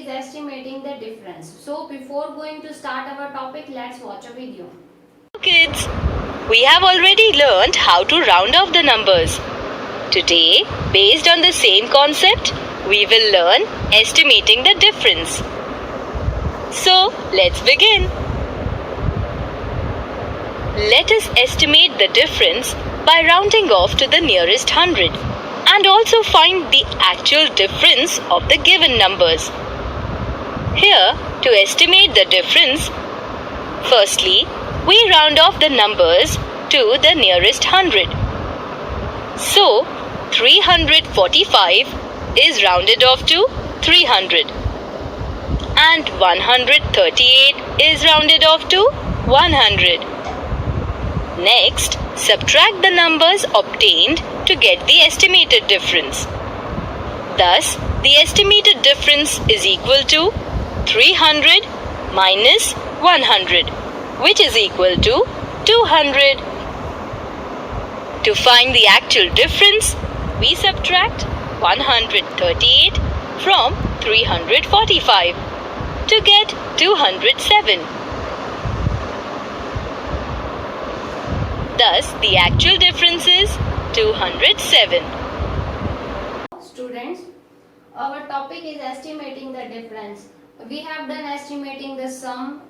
is estimating the difference. So before going to start our topic, let's watch a video. Kids, we have already learned how to round off the numbers. Today, based on the same concept, we will learn estimating the difference. So, let's begin. Let us estimate the difference by rounding off to the nearest hundred and also find the actual difference of the given numbers. Here, to estimate the difference, firstly, we round off the numbers to the nearest hundred. So, 345 is rounded off to 300 and 138 is rounded off to 100. Next, subtract the numbers obtained to get the estimated difference. Thus, the estimated difference is equal to 300 minus 100, which is equal to 200. To find the actual difference, we subtract 138 from 345 to get 207. Thus, the actual difference is 207. Students, our topic is estimating the difference. We have done estimating the sum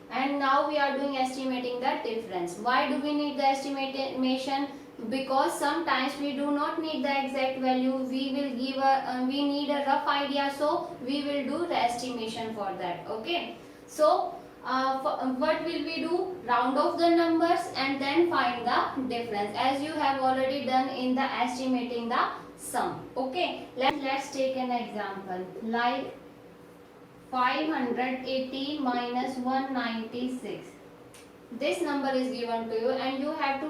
and now we are doing estimating the difference. Why do we need the estimation? Because sometimes we do not need the exact value. We need a rough idea, so we will do the estimation for that. Okay, so what will we do? Round off the numbers and then find the difference, as you have already done in the estimating the sum. Okay, let's take an example like 580 minus 196. This number is given to you and you have to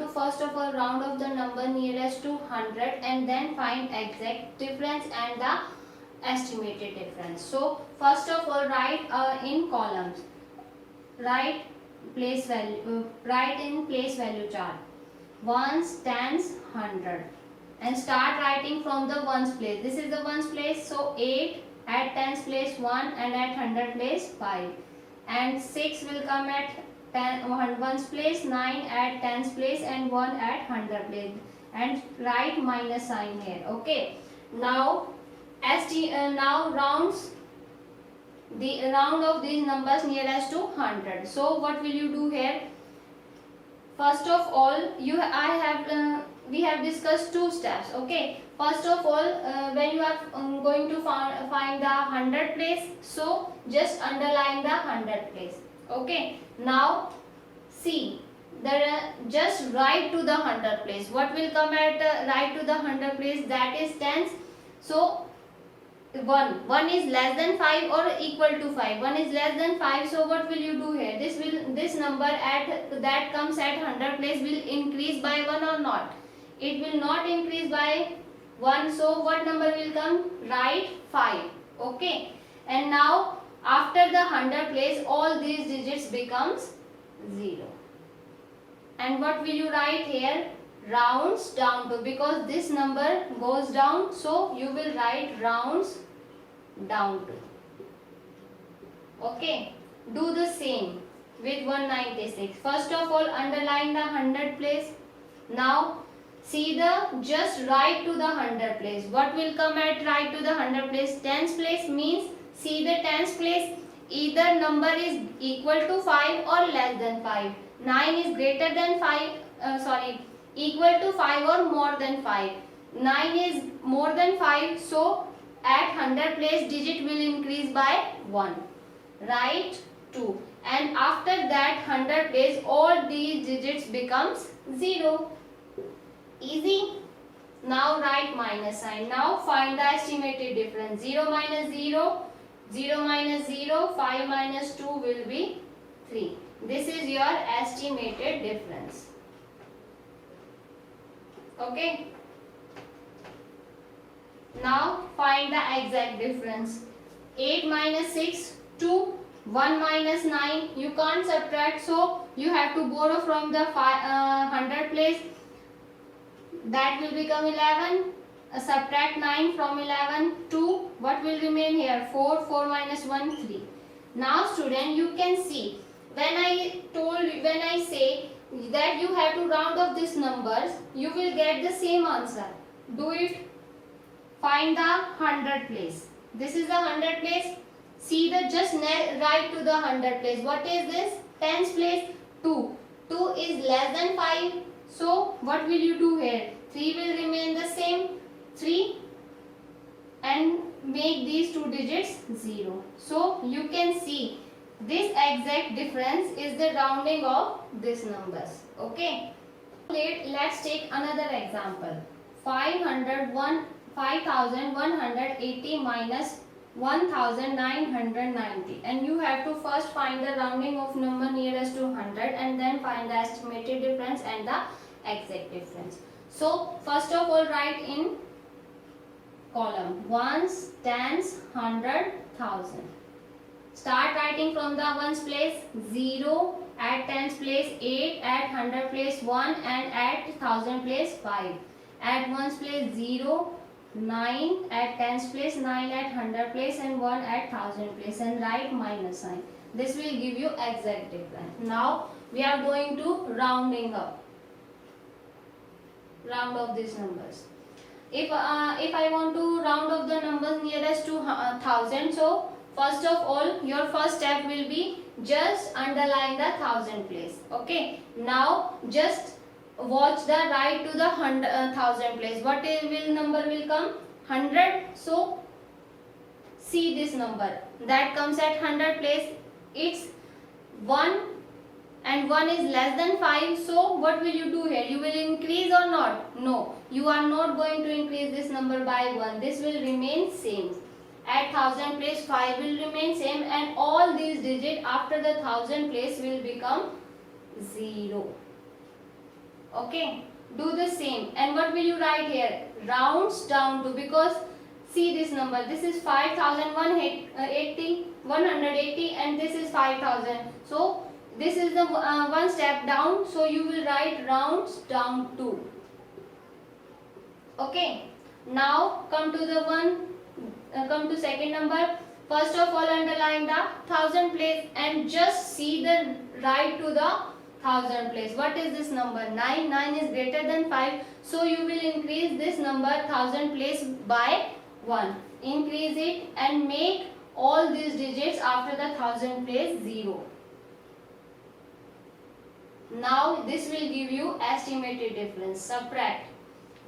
first of all round off the number nearest to 100 and then find exact difference and the estimated difference. So first of all, write in columns, write in place value chart, ones, tens, 100, and start writing from the ones place. This is the ones place, so 8 at tens place 1 and at 100 place 5, and 6 will come at ones place, 9 at tens place and 1 at 100 place, and write minus sign here. Okay, now round of these numbers nearest to 100. So what will you do here? First of all, we have discussed two steps. Okay, first of all, when you are going to find the 100 place, so just underline the 100 place. Okay, now see, just write to the 100 place. What will come at right to the 100 place? That is tens. So 1 is less than 5 or equal to 5. 1 is less than 5. So what will you do here? This number that comes at 100 place will increase by 1 or not? It will not increase by 1. So what number will come? Write 5. Okay, and now after the 100 place, all these digits becomes 0. And what will you write here? Rounds down to, because this number goes down, so you will write rounds down to. Okay, do the same with 196. First of all, underline the 100 place. Now see just write to the 100 place. What will come at right to the 100 place? Tens place means, see the tens place, either number is equal to 5 or less than 5. 9 is greater than 5, equal to 5 or more than 5. 9 is more than 5, so at 100 place digit will increase by 1. Write 2. And after that 100 place, all these digits becomes 0. Easy. Now write minus sign. Now find the estimated difference. 0 minus 0, 0 minus 0, 5 minus 2 will be 3. This is your estimated difference. Okay. Now find the exact difference. 8 minus 6, 2. 1 minus 9. You can't subtract, so you have to borrow from the 100 place. That will become 11. subtract 9 from 11, 2. What will remain here? 4. 4 minus 1, 3. Now student, you can see when I say that you have to round up these numbers, you will get the same answer. Do it. Find the 100 place. This is the 100 place. See the just right to the 100 place. What is this? Tens place. 2. 2 is less than 5. So what will you do here? 3 will remain the same. 3 and make these two digits 0. So you can see this exact difference is the rounding of these numbers. Okay. Let's take another example. 5180 minus 1990, and you have to first find the rounding of number nearest to 100 and then find the estimated difference and the exact difference. So first of all, write in column ones, tens, 100, 1000. Start writing from the ones place 0, at tens place 8, at 100 place 1, and at 1000 place 5. At ones place 0, 9, at tens place 9, at 100 place, and 1 at 1000 place, and write minus sign. This will give you exact difference. Now we are going to round up these numbers. If I want to round up the numbers nearest to 1000, so first of all, your first step will be just underline the 1000 place. Okay. Now just watch the right to the 1000 place. What number will come? 100. So see this number that comes at 100 place. It's 1 and 1 is less than 5. So what will you do here? You will increase or not? No. You are not going to increase this number by 1. This will remain same. At 1000 place 5 will remain same, and all these digits after the 1000 place will become 0. Okay, do the same. And what will you write here? Rounds down to, because see this number, this is 5180 and this is 5000. So this is the one step down, so you will write rounds down to. Okay, now come to the second number. First of all, underline the 1000 place and just see the right to the 1000 place. What is this number? 9. 9 is greater than 5. So you will increase this number 1000 place by 1. Increase it and make all these digits after the 1000 place 0. Now this will give you estimated difference. Subtract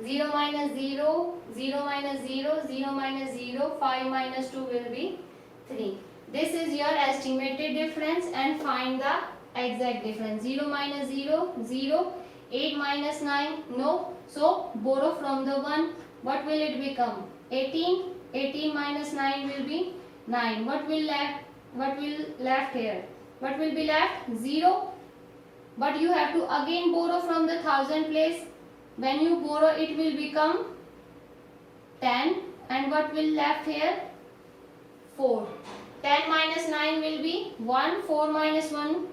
0 minus 0, 0 minus 0, 0 minus 0, 5 minus 2 will be 3. This is your estimated difference, and find the exact difference. 0 minus 0, 0, 8 minus 9, no. So borrow from the 1. What will it become? 18. 18 minus 9 will be 9. What will left here? What will be left? 0. But you have to again borrow from the 1000 place. When you borrow, it will become 10. And what will left here? 4. 10 minus 9 will be 1. 4 minus 1,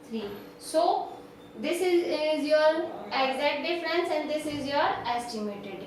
3. So this is your exact difference and this is your estimated difference.